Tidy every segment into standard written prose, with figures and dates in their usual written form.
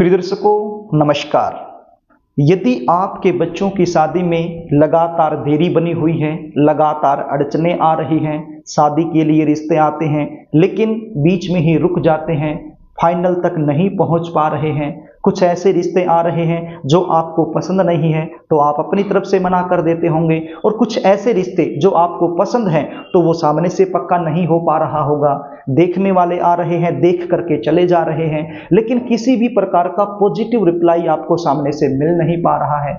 प्रिय दर्शकों नमस्कार। यदि आपके बच्चों की शादी में लगातार देरी बनी हुई है, लगातार अड़चने आ रही हैं, शादी के लिए रिश्ते आते हैं लेकिन बीच में ही रुक जाते हैं, फाइनल तक नहीं पहुंच पा रहे हैं, कुछ ऐसे रिश्ते आ रहे हैं जो आपको पसंद नहीं है तो आप अपनी तरफ से मना कर देते होंगे, और कुछ ऐसे रिश्ते जो आपको पसंद हैं तो वो सामने से पक्का नहीं हो पा रहा होगा। देखने वाले आ रहे हैं, देख करके चले जा रहे हैं, लेकिन किसी भी प्रकार का पॉजिटिव रिप्लाई आपको सामने से मिल नहीं पा रहा है।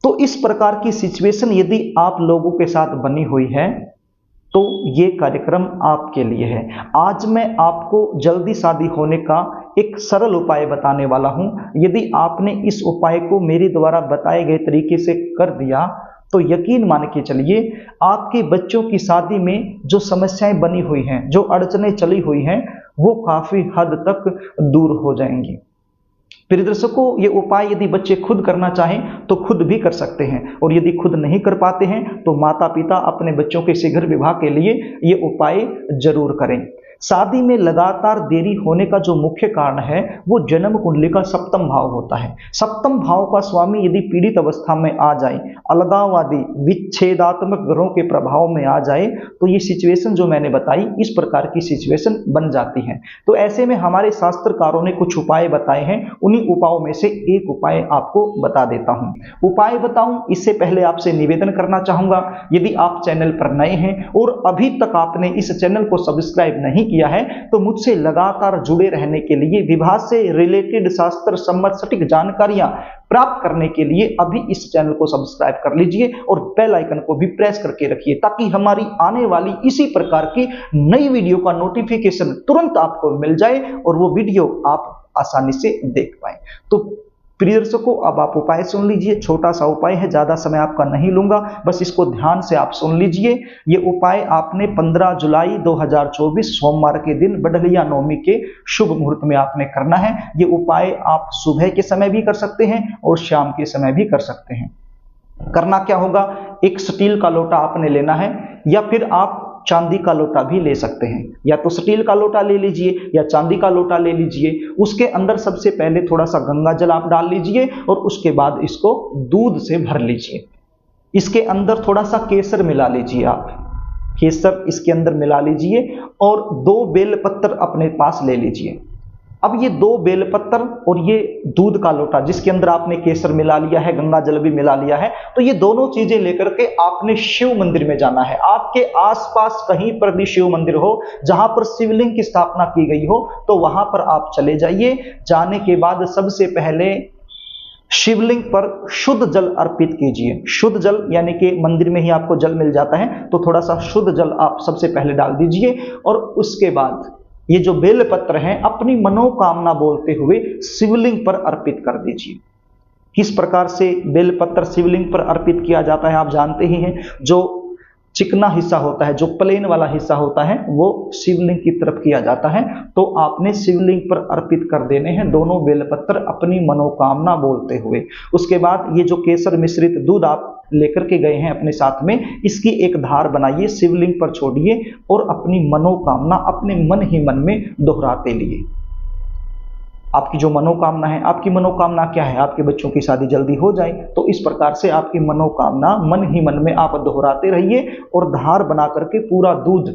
तो इस प्रकार की सिचुएशन यदि आप लोगों के साथ बनी हुई है तो ये कार्यक्रम आपके लिए है। आज मैं आपको जल्दी शादी होने का एक सरल उपाय बताने वाला हूं। यदि आपने इस उपाय को मेरे द्वारा बताए गए तरीके से कर दिया तो यकीन मान के चलिए आपके बच्चों की शादी में जो समस्याएं बनी हुई हैं, जो अड़चनें चली हुई हैं, वो काफी हद तक दूर हो जाएंगी। प्रिय दर्शकों, ये उपाय यदि बच्चे खुद करना चाहें तो खुद भी कर सकते हैं, और यदि खुद नहीं कर पाते हैं तो माता पिता अपने बच्चों के शीघ्र विवाह के लिए ये उपाय जरूर करें। शादी में लगातार देरी होने का जो मुख्य कारण है वो जन्म कुंडली का सप्तम भाव होता है। सप्तम भाव का स्वामी यदि पीड़ित अवस्था में आ जाए, अलगाववादी विच्छेदात्मक ग्रहों के प्रभाव में आ जाए तो ये सिचुएशन जो मैंने बताई इस प्रकार की सिचुएशन बन जाती है। तो ऐसे में हमारे शास्त्रकारों ने कुछ उपाय बताए हैं, उन्हीं उपायों में से एक उपाय आपको बता देता हूं। उपाय बताऊं इससे पहले आपसे निवेदन करना चाहूंगा, यदि आप चैनल पर नए हैं और अभी तक आपने इस चैनल को सब्सक्राइब नहीं किया है तो मुझसे लगातार जुड़े रहने के लिए, विवाह से रिलेटेड शास्त्र सम्मत सटीक जानकारियां प्राप्त करने के लिए अभी इस चैनल को सब्सक्राइब कर लीजिए और बेल आइकन को भी प्रेस करके रखिए, ताकि हमारी आने वाली इसी प्रकार की नई वीडियो का नोटिफिकेशन तुरंत आपको मिल जाए और वो वीडियो आप आसानी से देख पाए। तो प्रिय दर्शकों, अब आप उपाय सुन लीजिए। छोटा सा उपाय है, ज्यादा समय आपका नहीं लूंगा, बस इसको ध्यान से आप सुन लीजिए। ये उपाय आपने 15 जुलाई 2024 सोमवार के दिन बडलिया नवमी के शुभ मुहूर्त में आपने करना है। ये उपाय आप सुबह के समय भी कर सकते हैं और शाम के समय भी कर सकते हैं। करना क्या होगा, एक स्टील का लोटा आपने लेना है, या फिर आप चांदी का लोटा भी ले सकते हैं। या तो स्टील का लोटा ले लीजिए या चांदी का लोटा ले लीजिए। उसके अंदर सबसे पहले थोड़ा सा गंगा जल आप डाल लीजिए और उसके बाद इसको दूध से भर लीजिए। इसके अंदर थोड़ा सा केसर मिला लीजिए, आप केसर इसके अंदर मिला लीजिए और 2 बेलपत्र अपने पास ले लीजिए। अब ये 2 बेलपत्र और ये दूध का लोटा जिसके अंदर आपने केसर मिला लिया है, गंगा जल भी मिला लिया है, तो ये दोनों चीजें लेकर के आपने शिव मंदिर में जाना है। आपके आसपास कहीं पर भी शिव मंदिर हो जहां पर शिवलिंग की स्थापना की गई हो तो वहां पर आप चले जाइए। जाने के बाद सबसे पहले शिवलिंग पर शुद्ध जल अर्पित कीजिए। शुद्ध जल यानी कि मंदिर में ही आपको जल मिल जाता है, तो थोड़ा सा शुद्ध जल आप सबसे पहले डाल दीजिए और उसके बाद ये जो बेलपत्र हैं अपनी मनोकामना बोलते हुए शिवलिंग पर अर्पित कर दीजिए। किस प्रकार से बेलपत्र शिवलिंग पर अर्पित किया जाता है आप जानते ही हैं। जो चिकना हिस्सा होता है, जो प्लेन वाला हिस्सा होता है, वो शिवलिंग की तरफ किया जाता है। तो आपने शिवलिंग पर अर्पित कर देने हैं दोनों बेलपत्र अपनी मनोकामना बोलते हुए। उसके बाद ये जो केसर मिश्रित दूध आप लेकर के गए हैं अपने साथ में, इसकी एक धार बनाइए, शिवलिंग पर छोड़िए और अपनी मनोकामना अपने मन ही मन में दोहराते लिए। आपकी जो मनोकामना है, आपकी मनोकामना क्या है, आपके बच्चों की शादी जल्दी हो जाए, तो इस प्रकार से आपकी मनोकामना मन ही मन में आप दोहराते रहिए और धार बना करके पूरा दूध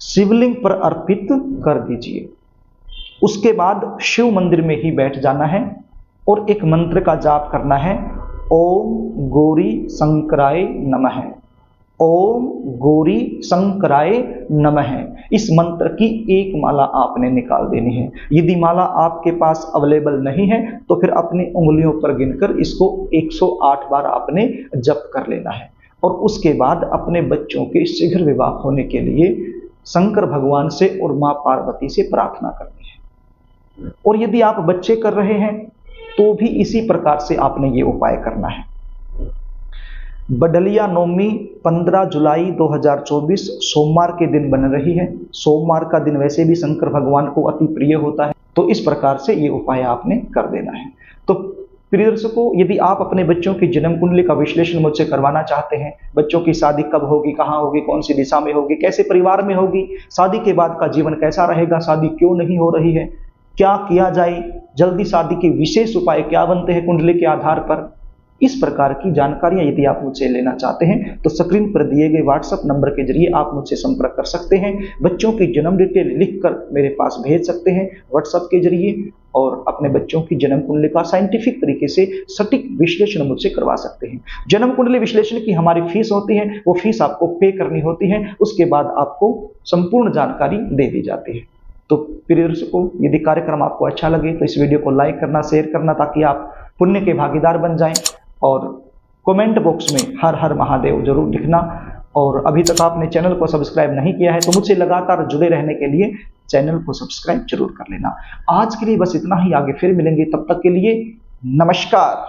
शिवलिंग पर अर्पित कर दीजिए। उसके बाद शिव मंदिर में ही बैठ जाना है और एक मंत्र का जाप करना है, ओम गौरी शंकराय नमः। ओम गौरी शंकराय नमः। इस मंत्र की एक माला आपने निकाल देनी है। यदि माला आपके पास अवेलेबल नहीं है तो फिर अपनी उंगलियों पर गिनकर इसको 108 बार आपने जप कर लेना है, और उसके बाद अपने बच्चों के शीघ्र विवाह होने के लिए शंकर भगवान से और मां पार्वती से प्रार्थना करनी है। और यदि आप बच्चे कर रहे हैं तो भी इसी प्रकार से आपने ये उपाय करना है। बडलिया नवमी 15 जुलाई 2024 सोमवार के दिन बन रही है। सोमवार का दिन वैसे भी शंकर भगवान को अति प्रिय होता है, तो इस प्रकार से ये उपाय आपने कर देना है। तो प्रिय दर्शकों, यदि आप अपने बच्चों की जन्म कुंडली का विश्लेषण मुझसे करवाना चाहते हैं, बच्चों की शादी कब होगी, कहाँ होगी, कौन सी दिशा में होगी, कैसे परिवार में होगी, शादी के बाद का जीवन कैसा रहेगा, शादी क्यों नहीं हो रही है, क्या किया जाए, जल्दी शादी के विशेष उपाय क्या बनते हैं कुंडली के आधार पर, इस प्रकार की जानकारियां यदि आप मुझसे लेना चाहते हैं तो स्क्रीन पर दिए गए व्हाट्सएप नंबर के जरिए आप मुझसे संपर्क कर सकते हैं। बच्चों की जन्म डिटेल लिखकर मेरे पास भेज सकते हैं व्हाट्सएप के जरिए, और अपने बच्चों की जन्म कुंडली का साइंटिफिक तरीके से सटीक विश्लेषण मुझसे करवा सकते हैं। जन्म कुंडली विश्लेषण की हमारी फीस होती है, वो फीस आपको पे करनी होती है, उसके बाद आपको संपूर्ण जानकारी दे दी जाती है। तो प्रिय दर्शकों, यदि कार्यक्रम आपको अच्छा लगे तो इस वीडियो को लाइक करना, शेयर करना, ताकि आप पुण्य के भागीदार बन जाएं, और कमेंट बॉक्स में हर हर महादेव जरूर लिखना। और अभी तक आपने चैनल को सब्सक्राइब नहीं किया है तो मुझसे लगातार जुड़े रहने के लिए चैनल को सब्सक्राइब जरूर कर लेना। आज के लिए बस इतना ही, आगे फिर मिलेंगे, तब तक के लिए नमस्कार।